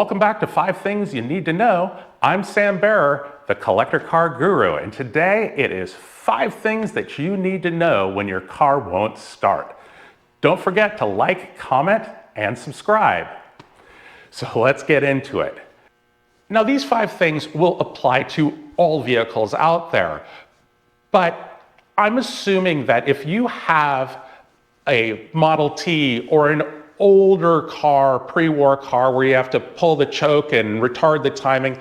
Welcome back to 5 Things You Need to Know. I'm Sam Bearer, the collector car guru, and today it is 5 things that you need to know when your car won't start. Don't forget to like, comment, and subscribe. So let's get into it. Now, these 5 things will apply to all vehicles out there, but I'm assuming that if you have a Model T or an older car, pre-war car, where you have to pull the choke and retard the timing,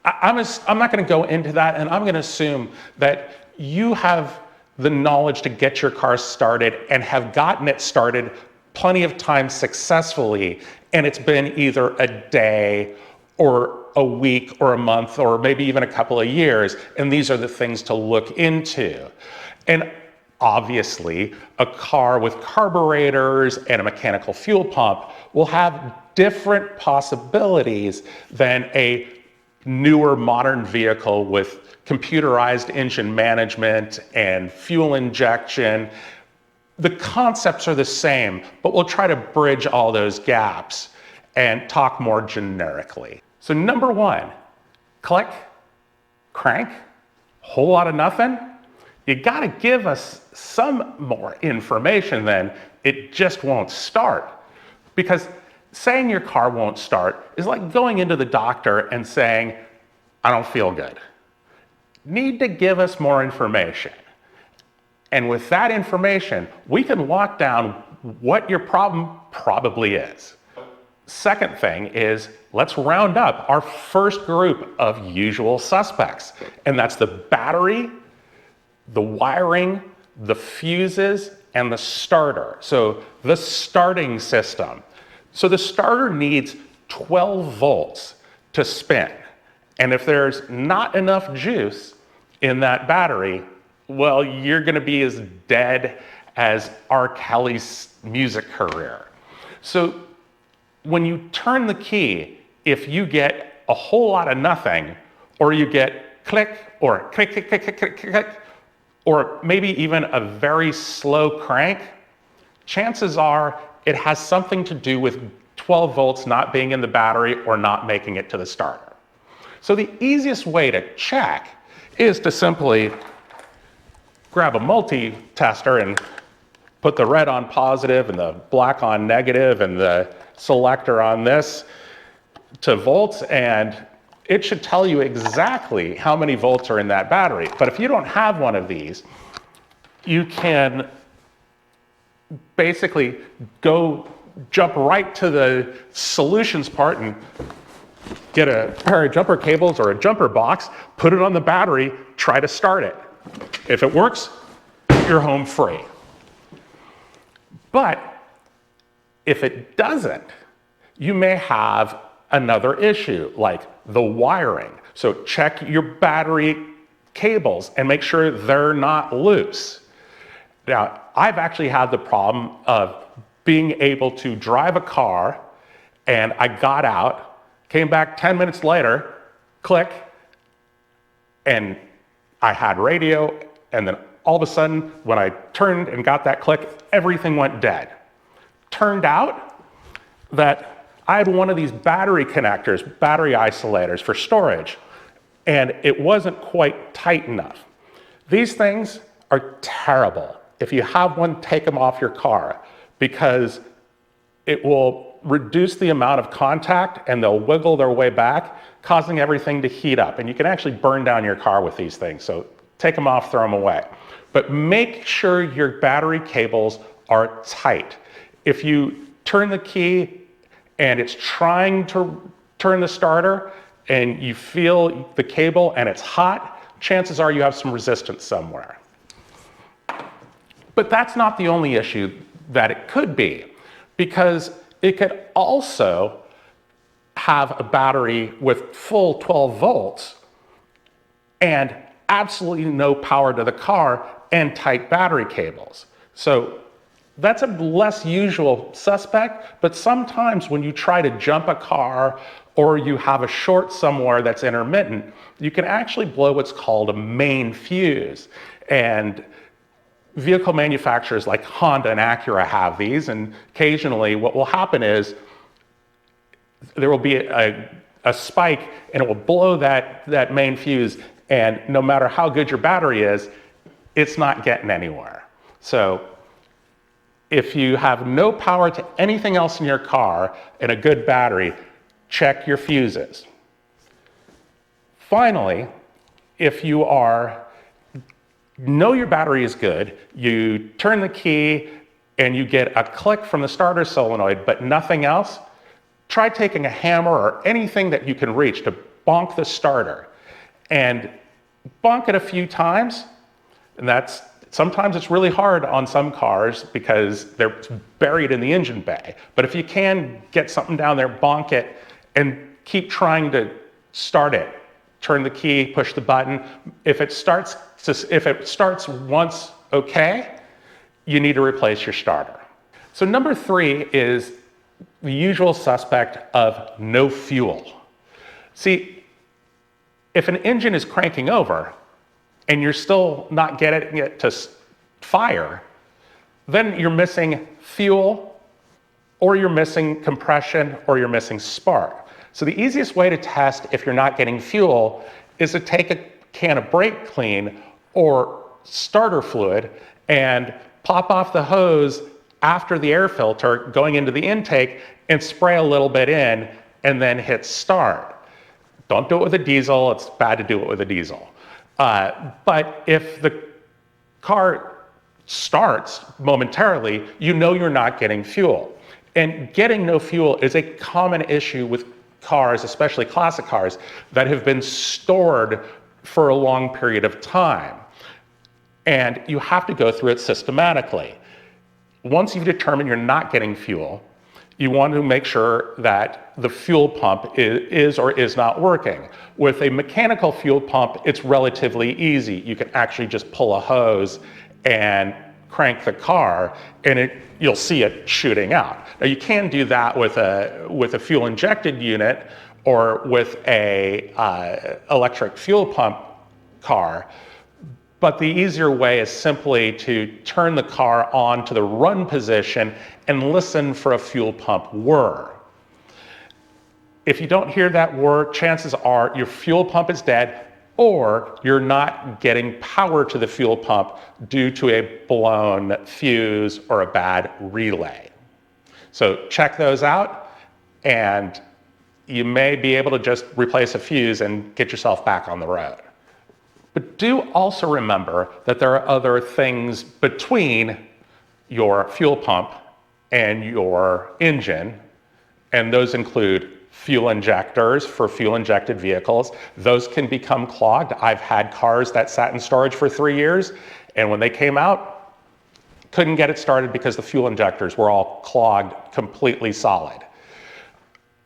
I'm not going to go into that, and I'm going to assume that you have the knowledge to get your car started and have gotten it started plenty of times successfully, and it's been either a day or a week or a month or maybe even a couple of years, and these are the things to look into. And obviously, a car with carburetors and a mechanical fuel pump will have different possibilities than a newer modern vehicle with computerized engine management and fuel injection. The concepts are the same, but we'll try to bridge all those gaps and talk more generically. So number 1, click, crank, whole lot of nothing. You gotta give us some more information than it just won't start. Because saying your car won't start is like going into the doctor and saying, I don't feel good. Need to give us more information. And with that information, we can lock down what your problem probably is. Second thing is, let's round up our first group of usual suspects. And that's the battery, the wiring, the fuses, and the starter. So the starting system. So the starter needs 12 volts to spin. And if there's not enough juice in that battery, well, you're gonna be as dead as R. Kelly's music career. So when you turn the key, if you get a whole lot of nothing, or you get click, or click, click, click, click, click, click, or maybe even a very slow crank, chances are it has something to do with 12 volts not being in the battery or not making it to the starter. So the easiest way to check is to simply grab a multi-tester and put the red on positive and the black on negative and the selector on this to volts, and it should tell you exactly how many volts are in that battery. But if you don't have one of these, you can basically jump right to the solutions part and get a pair of jumper cables or a jumper box, put it on the battery, try to start it. If it works, you're home free. But if it doesn't, you may have another issue, like the wiring. So check your battery cables and make sure they're not loose. Now, I've actually had the problem of being able to drive a car, and I got out, came back 10 minutes later, click, and I had radio, and then all of a sudden, when I turned and got that click, everything went dead. Turned out that I had one of these battery connectors, battery isolators for storage, and it wasn't quite tight enough. These things are terrible. If you have one, take them off your car, because it will reduce the amount of contact and they'll wiggle their way back, causing everything to heat up. And you can actually burn down your car with these things. So take them off, throw them away. But make sure your battery cables are tight. If you turn the key and it's trying to turn the starter and you feel the cable and it's hot, chances are you have some resistance somewhere. But that's not the only issue that it could be, because it could also have a battery with full 12 volts and absolutely no power to the car and tight battery cables. So that's a less usual suspect, but sometimes when you try to jump a car or you have a short somewhere that's intermittent, you can actually blow what's called a main fuse. And vehicle manufacturers like Honda and Acura have these, and occasionally what will happen is there will be a spike and it will blow that main fuse, and no matter how good your battery is, it's not getting anywhere. So if you have no power to anything else in your car and a good battery, check your fuses. Finally, if you know your battery is good, you turn the key and you get a click from the starter solenoid but nothing else, try taking a hammer or anything that you can reach to bonk the starter. And bonk it a few times, and sometimes it's really hard on some cars because they're buried in the engine bay. But if you can get something down there, bonk it, and keep trying to start it. Turn the key, push the button. If it starts once okay, you need to replace your starter. So number 3 is the usual suspect of no fuel. See, if an engine is cranking over and you're still not getting it to fire, then you're missing fuel, or you're missing compression, or you're missing spark. So the easiest way to test if you're not getting fuel is to take a can of brake clean or starter fluid and pop off the hose after the air filter going into the intake and spray a little bit in and then hit start. Don't do it with a diesel. It's bad to do it with a diesel. But if the car starts momentarily, you know you're not getting fuel. And getting no fuel is a common issue with cars, especially classic cars, that have been stored for a long period of time. And you have to go through it systematically. Once you've determined you're not getting fuel, you want to make sure that the fuel pump is or is not working. With a mechanical fuel pump, it's relatively easy. You can actually just pull a hose and crank the car, and you'll see it shooting out. Now you can do that with a fuel injected unit or with a electric fuel pump car. But the easier way is simply to turn the car on to the run position and listen for a fuel pump whir. If you don't hear that whir, chances are your fuel pump is dead, or you're not getting power to the fuel pump due to a blown fuse or a bad relay. So check those out, and you may be able to just replace a fuse and get yourself back on the road. But do also remember that there are other things between your fuel pump and your engine, and those include fuel injectors for fuel injected vehicles. Those can become clogged. I've had cars that sat in storage for 3 years, and when they came out, couldn't get it started because the fuel injectors were all clogged, completely solid.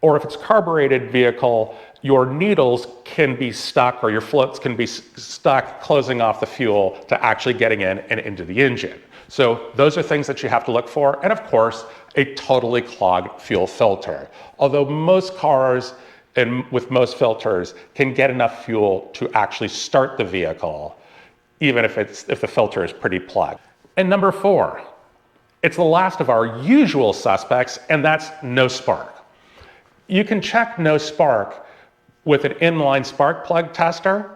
Or if it's a carbureted vehicle, your needles can be stuck, or your floats can be stuck closing off the fuel to actually getting in and into the engine. So those are things that you have to look for. And of course, a totally clogged fuel filter. Although most cars and with most filters can get enough fuel to actually start the vehicle, even if the filter is pretty plugged. And number 4, it's the last of our usual suspects, and that's no spark. You can check no spark with an inline spark plug tester,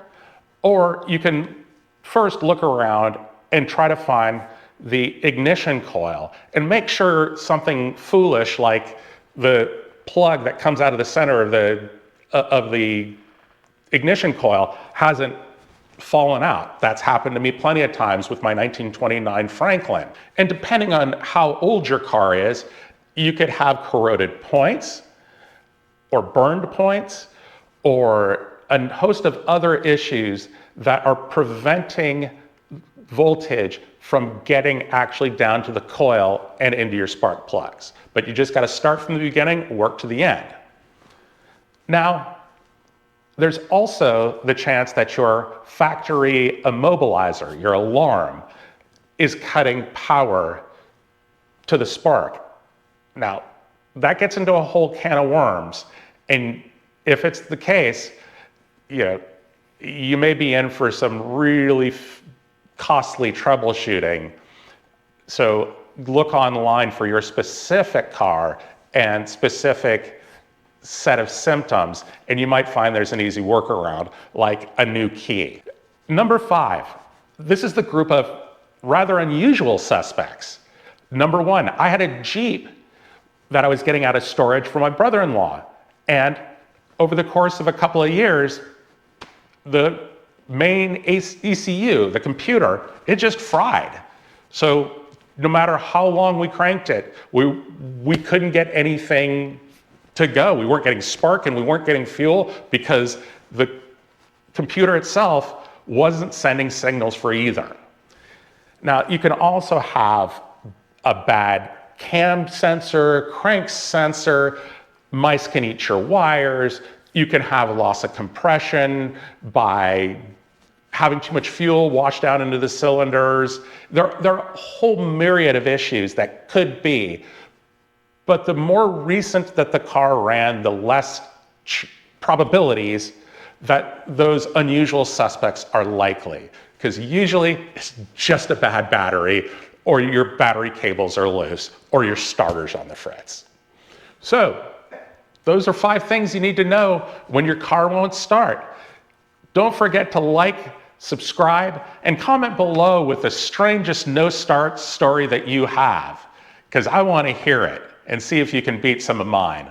or you can first look around and try to find the ignition coil and make sure something foolish like the plug that comes out of the center of the ignition coil hasn't fallen out. That's happened to me plenty of times with my 1929 Franklin. And depending on how old your car is, you could have corroded points or burned points, or a host of other issues that are preventing voltage from getting actually down to the coil and into your spark plugs. But you just got to start from the beginning, work to the end. Now, there's also the chance that your factory immobilizer, your alarm, is cutting power to the spark. Now, that gets into a whole can of worms. And if it's the case, you may be in for some really costly troubleshooting. So look online for your specific car and specific set of symptoms, and you might find there's an easy workaround, like a new key. Number 5, this is the group of rather unusual suspects. Number 1, I had a Jeep that I was getting out of storage for my brother-in-law, and over the course of a couple of years, the main ECU, the computer, it just fried. So no matter how long we cranked it, we couldn't get anything to go. We weren't getting spark and we weren't getting fuel because the computer itself wasn't sending signals for either. Now, you can also have a bad cam sensor, crank sensor, mice can eat your wires, you can have loss of compression by having too much fuel washed down into the cylinders. There are a whole myriad of issues that could be, but the more recent that the car ran, the less probabilities that those unusual suspects are likely, because usually it's just a bad battery, or your battery cables are loose, or your starter's on the fritz. So those are 5 things you need to know when your car won't start. Don't forget to like, subscribe, and comment below with the strangest no-start story that you have, because I want to hear it and see if you can beat some of mine.